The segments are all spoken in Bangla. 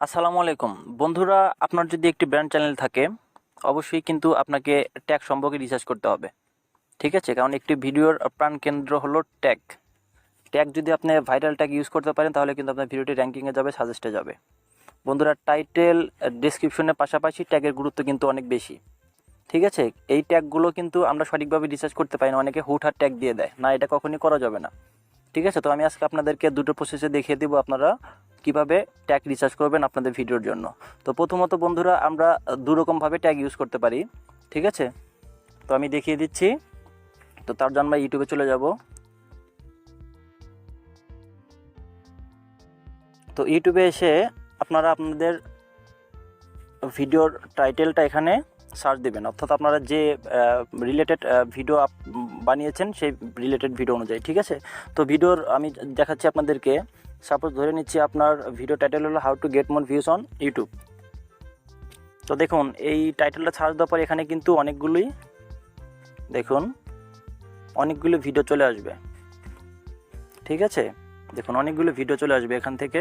আসসালামু আলাইকুম বন্ধুরা, আপনার যদি একটি ব্র্যান্ড চ্যানেল থাকে অবশ্যই কিন্তু আপনাকে ট্যাগ সম্পর্কে রিসার্চ করতে হবে। ঠিক আছে, কারণ একটি ভিডিওর প্রাণকেন্দ্র হলো ট্যাগ। ট্যাগ যদি আপনি ভাইরাল ট্যাগ ইউজ করতে পারেন তাহলে কিন্তু আপনার ভিডিওটি র্যাঙ্কিংয়ে যাবে, সাজেস্টে যাবে। বন্ধুরা, টাইটেল ডেসক্রিপশনের পাশাপাশি ট্যাগের গুরুত্ব কিন্তু অনেক বেশি। ঠিক আছে, এই ট্যাগগুলো কিন্তু আমরা সঠিকভাবে রিসার্চ করতে পারি না, অনেকে হুটহাট ট্যাগ দিয়ে দেয় না, এটা কখনই করা যাবে না। ঠিক আছে, তো আমি আজকে আপনাদেরকে দুটো প্রসেসে দেখিয়ে দেবো আপনারা কিভাবে ট্যাগ রিসার্চ করবেন আপনাদের ভিডিওর জন্য। তো প্রথমত বন্ধুরা, আমরা দুরকমভাবে ট্যাগ ইউজ করতে পারি। ঠিক আছে, তো আমি দেখিয়ে দিচ্ছি। তো তার জন্য আমরা ইউটিউবে চলে যাব। তো ইউটিউবে এসে আপনারা আপনাদের ভিডিওর টাইটেলটা এখানে সার্চ দেবেন, অর্থাৎ আপনারা যে রিলেটেড ভিডিও বানিয়েছেন সেই রিলেটেড ভিডিও অনুযায়ী। ঠিক আছে, তো ভিডিওর আমি দেখাচ্ছি আপনাদেরকে। সাপোজ ধরে নিচ্ছি আপনার ভিডিও টাইটেল হলো how to get more views on YouTube. তো দেখুন, এই টাইটেলটা সার্চ দেওয়ার পর এখানে কিন্তু অনেকগুলি ভিডিও চলে আসবে। ঠিক আছে, দেখুন অনেকগুলো ভিডিও চলে আসবে এখান থেকে।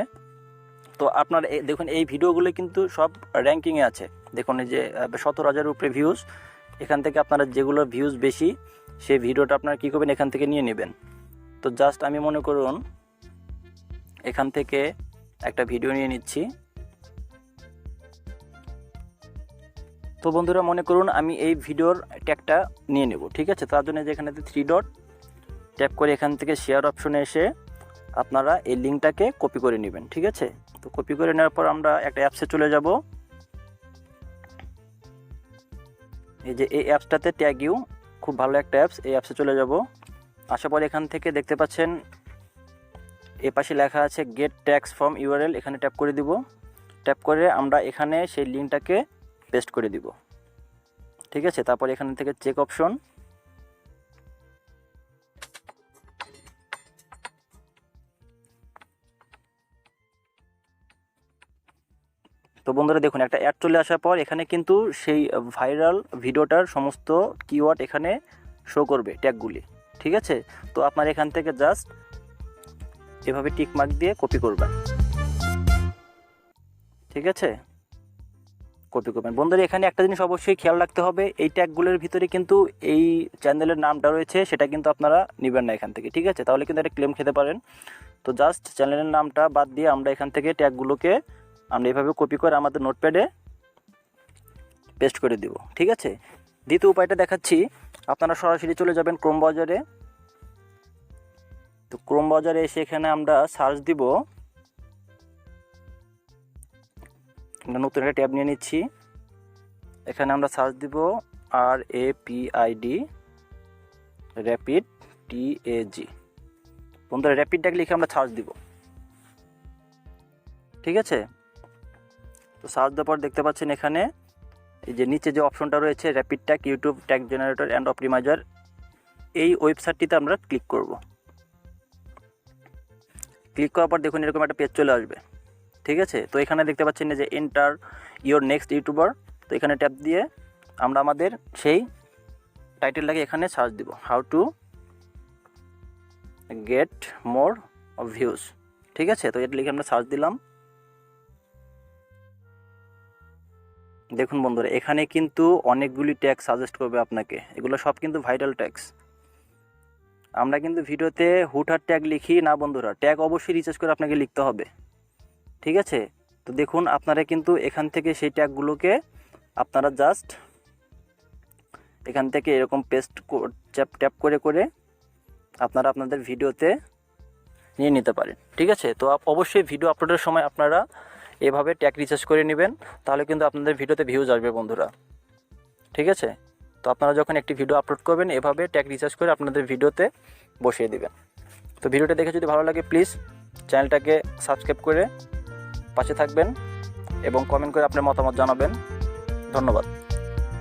তো আপনার দেখুন এই ভিডিওগুলো কিন্তু সব র্যাঙ্কিংয়ে আছে। দেখুন এই যে 17,000 উপরে ভিউজ। এখান থেকে আপনারা যেগুলো ভিউজ বেশি সেই ভিডিওটা আপনারা কী করবেন, এখান থেকে নিয়ে নেবেন। তো জাস্ট আমি মনে করুন এখান থেকে একটা ভিডিও নিয়ে নিচ্ছি। তো বন্ধুরা মনে করুন আমি এই ভিডিওর ট্যাগটা নিয়ে নেব। ঠিক আছে, তার জন্য যে এখানে 3 ডট ট্যাপ করে এখান থেকে শেয়ার অপশনে এসে আপনারা এই লিঙ্কটাকে কপি করে নেবেন। ঠিক আছে, তো কপি করে নেওয়ার পর আমরা একটা অ্যাপসে চলে যাব। এই যে এই অ্যাপসটাতে ট্যাগ ইউ, খুব ভালো একটা অ্যাপস। এই অ্যাপসে চলে যাব। আসার পর এখান থেকে দেখতে পাচ্ছেন এ পাশে লেখা আছে গেট ট্যাগস ফ্রম ইউআরএল। এখানে ট্যাপ করে দিব। ট্যাপ করে আমরা এখানে সেই লিঙ্কটাকে পেস্ট করে দিব। ঠিক আছে, তারপর এখান থেকে চেক অপশন। তো বন্ধুরা দেখুন একটা অ্যাড চলে আসার পর এখানে কিন্তু সেই ভাইরাল ভিডিওটার সমস্ত কিওয়ার্ড এখানে শো করবে, ট্যাগগুলি। ঠিক আছে, তো আপনার এখান থেকে জাস্ট এভাবে টিক মার্ক দিয়ে কপি করবেন। ঠিক আছে, কপি করবেন। বন্ধুরা এখানে একটা জিনিস অবশ্যই খেয়াল রাখতে হবে, এই ট্যাগগুলোর ভিতরে কিন্তু এই চ্যানেলের নামটা রয়েছে, সেটা কিন্তু আপনারা নেবেন না এখান থেকে। ঠিক আছে, তাহলে কিন্তু একটা ক্লেম খেতে পারেন। তো জাস্ট চ্যানেলের নামটা বাদ দিয়ে আমরা এখান থেকে ট্যাগগুলোকে আমরা এভাবে কপি করে আমাদের নোটপ্যাডে পেস্ট করে দিব। ঠিক আছে, দ্বিতীয় উপায়টা দেখাচ্ছি। আপনারা সরাসরি চলে যাবেন ক্রোম ব্রাউজারে। তো ক্রোম ব্রাউজারে এসে এখানে আমরা সার্চ দিব, নতুন একটা ট্যাব নিয়ে নিচ্ছি। এখানে আমরা সার্চ দিব RAPID, র্যাপিড TAG। বন্ধুরা র্যাপিড ট্যাগ লিখে আমরা সার্চ দিব। ঠিক আছে, তো সার্চ দেওয়ার পর দেখতে পাচ্ছেন এখানে এই যে নিচে যে অপশনটা রয়েছে rapid tag YouTube tag generator and optimiser, এই ওয়েবসাইটটিতে আমরা ক্লিক করব। ক্লিক করার পর দেখুন এরকম একটা পেজ চলে আসবে। ঠিক আছে, তো এখানে দেখতে পাচ্ছেন যে এন্টার ইওর নেক্সট ইউটিউবার। তো এখানে ট্যাপ দিয়ে আমরা আমাদের সেই টাইটেলটাকে এখানে সার্চ দিব, how to get more views. ঠিক আছে, তো এটা লিখে আমরা সার্চ দিলাম। দেখুন বন্ধুরা এখানে কিন্তু অনেকগুলি ট্যাগ সাজেস্ট করবে আপনাকে, এগুলো সব কিন্তু ভাইরাল ট্যাগস। আমরা কিন্তু ভিডিওতে হুটহাট ট্যাগ লিখি না বন্ধুরা, ট্যাগ অবশ্যই রিসার্চ করে আপনাকে লিখতে হবে। ঠিক আছে, তো দেখুন আপনারা কিন্তু এখান থেকে সেই ট্যাগগুলোকে আপনারা জাস্ট এখান থেকে এরকম পেস্ট ট্যাপ করে করে আপনারা আপনাদের ভিডিওতে নিয়ে নিতে পারেন। ঠিক আছে, তো অবশ্যই ভিডিও আপলোডের সময় আপনারা এভাবে ট্যাগ রিসার্চ করে নেবেন, তাহলে কিন্তু আপনাদের ভিডিওতে ভিউজ আসবে বন্ধুরা। ঠিক আছে, তো আপনারা যখন একটি ভিডিও আপলোড করবেন এভাবে ট্যাগ রিসার্চ করে আপনাদের ভিডিওতে বসিয়ে দিবেন। তো ভিডিওটা দেখে যদি ভালো লাগে প্লিজ চ্যানেলটাকে সাবস্ক্রাইব করে পাশে থাকবেন এবং কমেন্ট করে আপনার মতামত জানাবেন। ধন্যবাদ।